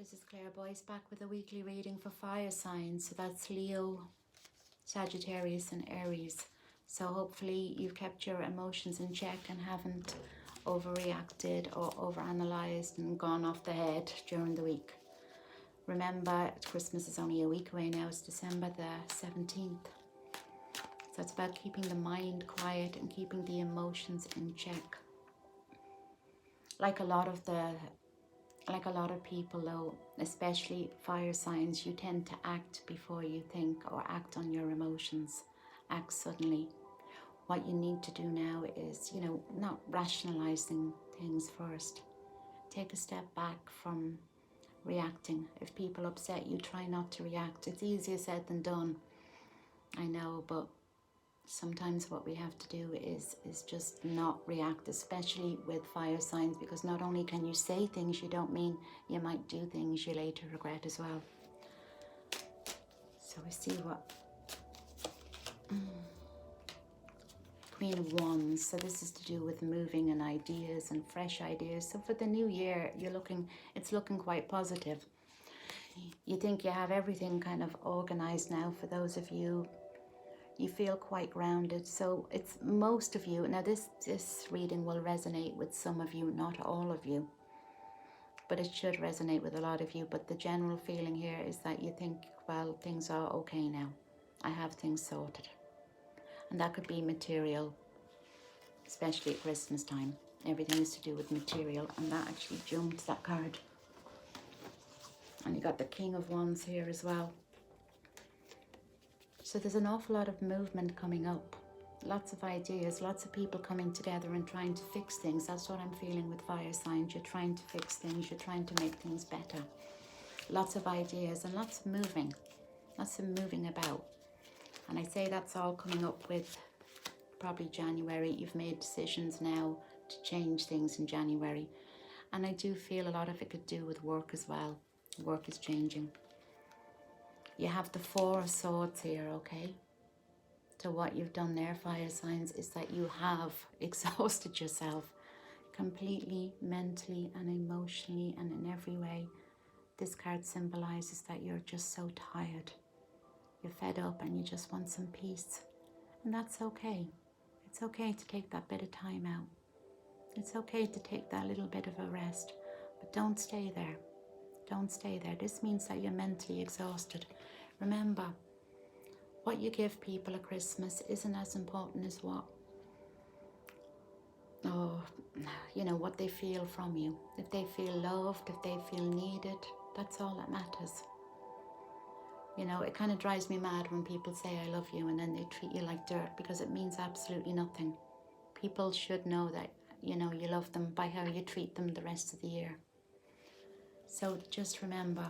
This is Claire Boyce back with a weekly reading for fire signs. So that's Leo, Sagittarius and Aries. So hopefully you've kept your emotions in check and haven't overreacted or overanalyzed and gone off the head during the week. Remember, Christmas is only a week away now. It's December the 17th. So it's about keeping the mind quiet and keeping the emotions in check. Like a lot of people though, especially fire signs, you tend to act before you think or act on your emotions, act suddenly. What you need to do now is, not rationalizing things first. Take a step back from reacting. If people upset you, try not to react. It's easier said than done, I know, but sometimes what we have to do is just not react, especially with fire signs, because not only can you say things you don't mean, you might do things you later regret as well. So we see what Queen of Wands. So this is to do with moving and ideas and fresh ideas. So for the new year, it's looking quite positive. You think you have everything kind of organized now. For those of you, you feel quite grounded. So it's most of you. Now this reading will resonate with some of you, not all of you. But it should resonate with a lot of you. But the general feeling here is that you think, well, things are okay now. I have things sorted. And that could be material, especially at Christmas time. Everything is to do with material. And that actually jumped, that card. And you got the King of Wands here as well. So there's an awful lot of movement coming up. Lots of ideas, lots of people coming together and trying to fix things. That's what I'm feeling with fire signs. You're trying to fix things. You're trying to make things better. Lots of ideas and lots of moving. Lots of moving about. And I say that's all coming up with probably January. You've made decisions now to change things in January. And I do feel a lot of it could do with work as well. Work is changing. You have the Four of Swords here, okay? So what you've done there, fire signs, is that you have exhausted yourself completely, mentally and emotionally and in every way. This card symbolizes that you're just so tired. You're fed up and you just want some peace. And that's okay. It's okay to take that bit of time out. It's okay to take that little bit of a rest. But don't stay there. Don't stay there. This means that you're mentally exhausted. Remember, what you give people at Christmas isn't as important as what they feel from you. If they feel loved, if they feel needed, that's all that matters. It kind of drives me mad when people say I love you and then they treat you like dirt, because it means absolutely nothing. People should know that, you love them by how you treat them the rest of the year. So just remember,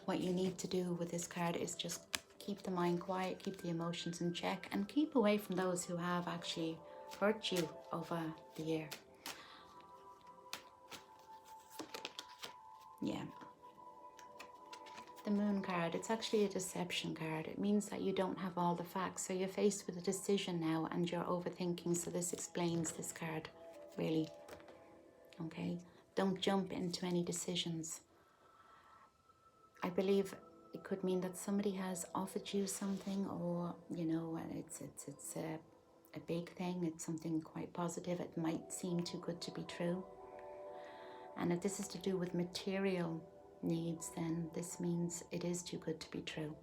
what you need to do with this card is just keep the mind quiet, keep the emotions in check, and keep away from those who have actually hurt you over the year. Yeah. The Moon card, it's actually a deception card. It means that you don't have all the facts. So you're faced with a decision now and you're overthinking. So this explains this card, really. Okay? Don't jump into any decisions. I believe it could mean that somebody has offered you something, or, it's a big thing. It's something quite positive. It might seem too good to be true. And if this is to do with material needs, then this means it is too good to be true.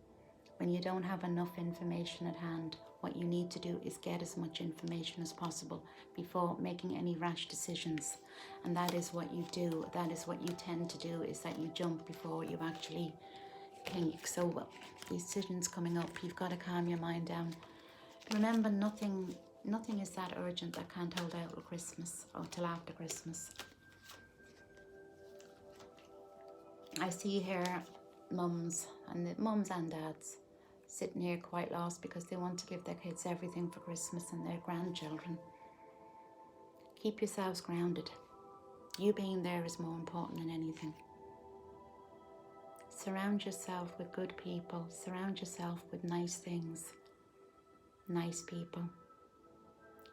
When you don't have enough information at hand, what you need to do is get as much information as possible before making any rash decisions. And that is what you do. That is what you tend to do, is that you jump before you actually think. So these decisions coming up, you've got to calm your mind down. Remember, nothing is that urgent that can't hold out till Christmas or till after Christmas. I see here mums and dads sitting here quite lost because they want to give their kids everything for Christmas and their grandchildren. Keep yourselves grounded. You being there is more important than anything. Surround yourself with good people. Surround yourself with nice things, nice people.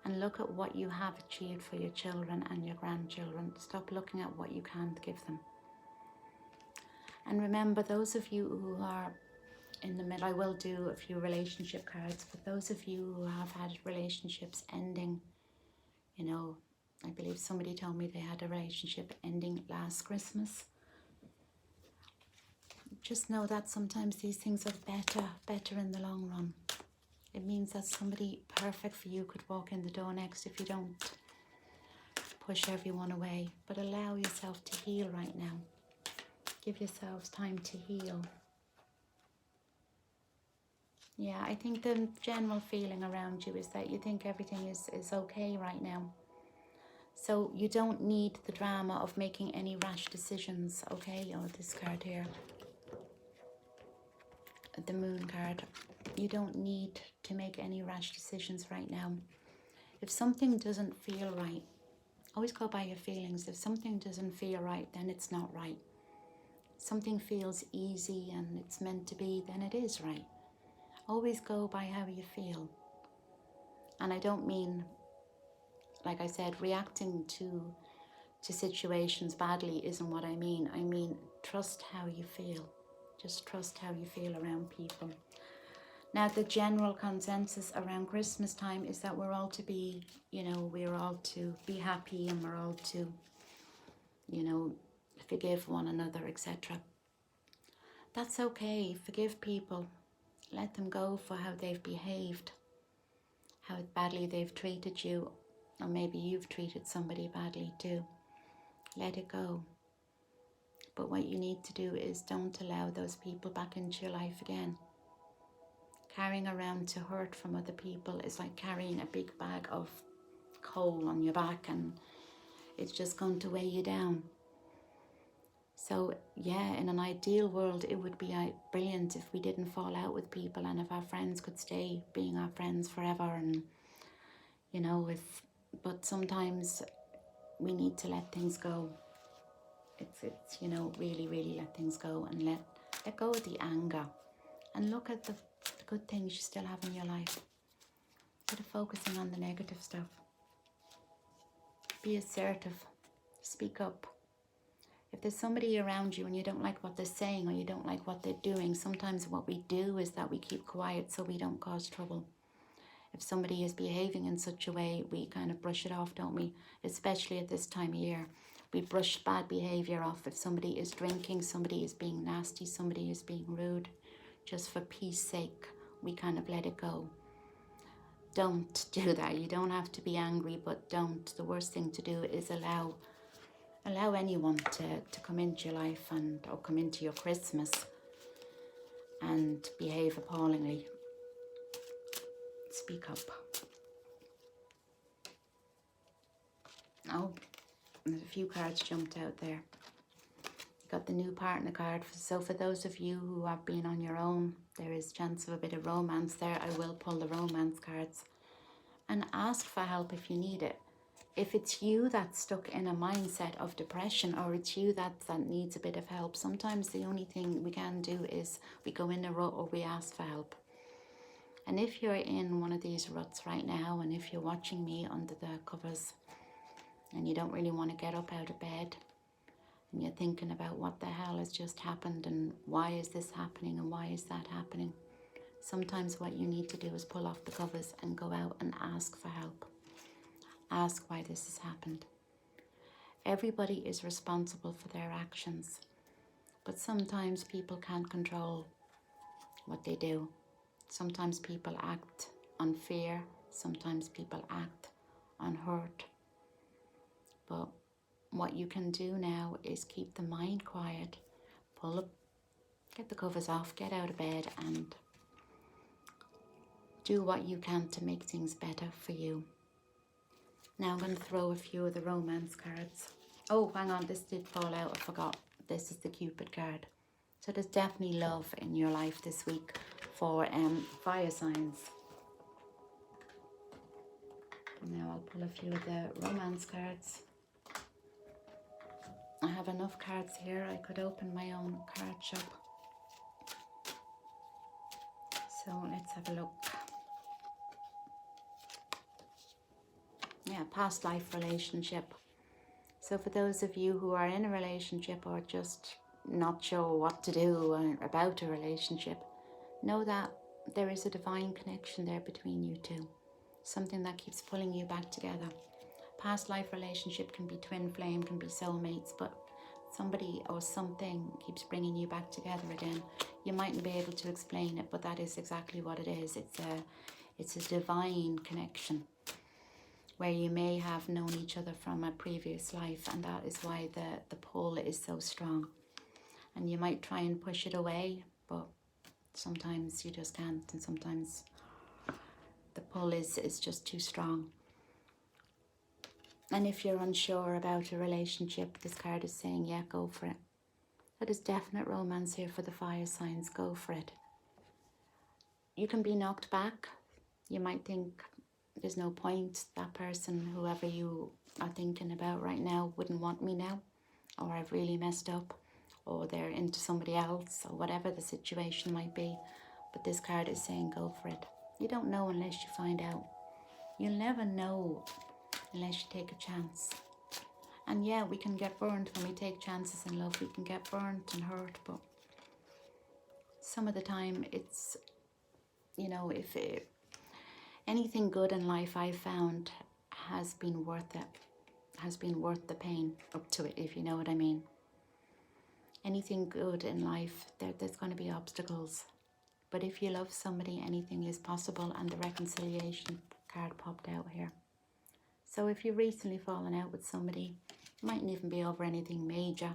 And look at what you have achieved for your children and your grandchildren. Stop looking at what you can't give them. And remember, those of you who are in the middle, I will do a few relationship cards, but those of you who have had relationships ending, you know, I believe somebody told me they had a relationship ending last Christmas. Just know that sometimes these things are better in the long run. It means that somebody perfect for you could walk in the door next if you don't push everyone away. But allow yourself to heal right now. Give yourselves time to heal. Yeah, I think the general feeling around you is that you think everything is okay right now. So you don't need the drama of making any rash decisions, okay? Oh, this card here, the Moon card. You don't need to make any rash decisions right now. If something doesn't feel right, always go by your feelings. If something doesn't feel right, then it's not right. Something feels easy and it's meant to be, then it is right. Always go by how you feel. And I don't mean, like I said, reacting to situations badly isn't what I mean. I mean, trust how you feel. Just trust how you feel around people. Now, the general consensus around Christmas time is that we're all to be, we're all to be happy and we're all to, forgive one another, etc. That's okay. Forgive people. Let them go for how they've behaved, how badly they've treated you, or maybe you've treated somebody badly too. Let it go. But what you need to do is don't allow those people back into your life again. Carrying around to hurt from other people is like carrying a big bag of coal on your back, and it's just going to weigh you down. So yeah, in an ideal world, it would be brilliant if we didn't fall out with people and if our friends could stay being our friends forever. And but sometimes we need to let things go. It's really let things go and let go of the anger and look at the good things you still have in your life. Instead of focusing on the negative stuff. Be assertive. Speak up. If there's somebody around you and you don't like what they're saying or you don't like what they're doing, sometimes what we do is that we keep quiet so we don't cause trouble. If somebody is behaving in such a way, we kind of brush it off, don't we? Especially at this time of year. We brush bad behavior off. If somebody is drinking, somebody is being nasty, somebody is being rude, just for peace sake, we kind of let it go. Don't do that. You don't have to be angry, but don't. The worst thing to do is allow anyone to come into your life or come into your Christmas and behave appallingly. Speak up. Oh, there's a few cards jumped out there. You got the new partner card. So for those of you who have been on your own, there is chance of a bit of romance there. I will pull the romance cards. And ask for help if you need it. If it's you that's stuck in a mindset of depression, or it's you that needs a bit of help, sometimes the only thing we can do is we go in a rut or we ask for help. And if you're in one of these ruts right now, and if you're watching me under the covers and you don't really want to get up out of bed and you're thinking about what the hell has just happened and why is this happening and why is that happening, sometimes what you need to do is pull off the covers and go out and ask for help. Ask why this has happened. Everybody is responsible for their actions, but sometimes people can't control what they do. Sometimes people act on fear, sometimes people act on hurt. But what you can do now is keep the mind quiet, pull up, get the covers off, get out of bed and do what you can to make things better for you. Now I'm going to throw a few of the romance cards. Oh, hang on, this did fall out, I forgot. This is the Cupid card. So there's definitely love in your life this week for fire signs. Now I'll pull a few of the romance cards. I have enough cards here, I could open my own card shop. So let's have a look. Yeah, past life relationship. So for those of you who are in a relationship or just not sure what to do about a relationship, know that there is a divine connection there between you two. Something that keeps pulling you back together. Past life relationship can be twin flame, can be soulmates, but somebody or something keeps bringing you back together again. You mightn't be able to explain it, but that is exactly what it is. It's a divine connection where you may have known each other from a previous life, and that is why the pull is so strong. And you might try and push it away, but sometimes you just can't, and sometimes the pull is just too strong. And if you're unsure about a relationship, this card is saying, yeah, go for it. That is definite romance here for the fire signs. Go for it. You can be knocked back. You might think there's no point. That person, whoever you are thinking about right now, wouldn't want me now. Or I've really messed up. Or they're into somebody else. Or whatever the situation might be. But this card is saying, go for it. You don't know unless you find out. You'll never know unless you take a chance. And yeah, we can get burned when we take chances in love. We can get burnt and hurt, but some of the time it's, you know, anything good in life I've found has been worth it, has been worth the pain up to it, if you know what I mean. Anything good in life, there's going to be obstacles. But if you love somebody, anything is possible, and the reconciliation card popped out here. So if you've recently fallen out with somebody, it mightn't even be over anything major.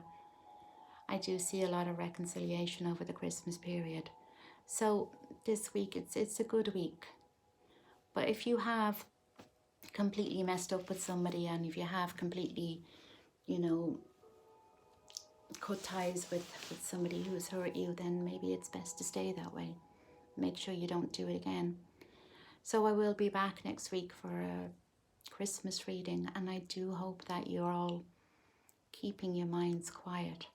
I do see a lot of reconciliation over the Christmas period. So this week, it's a good week. But if you have completely messed up with somebody, and if you have completely, you know, cut ties with somebody who's hurt you, then maybe it's best to stay that way. Make sure you don't do it again. So I will be back next week for a Christmas reading, and I do hope that you're all keeping your minds quiet,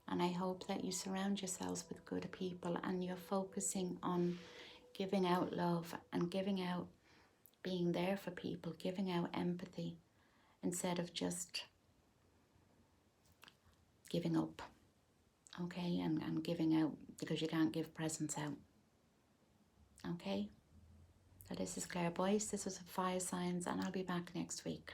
and I hope that you surround yourselves with good people, and you're focusing on giving out love and giving out being there for people, giving out empathy instead of just giving up, okay, and giving out because you can't give presents out, okay. So this is Claire Boyce, this was Fire Signs, and I'll be back next week.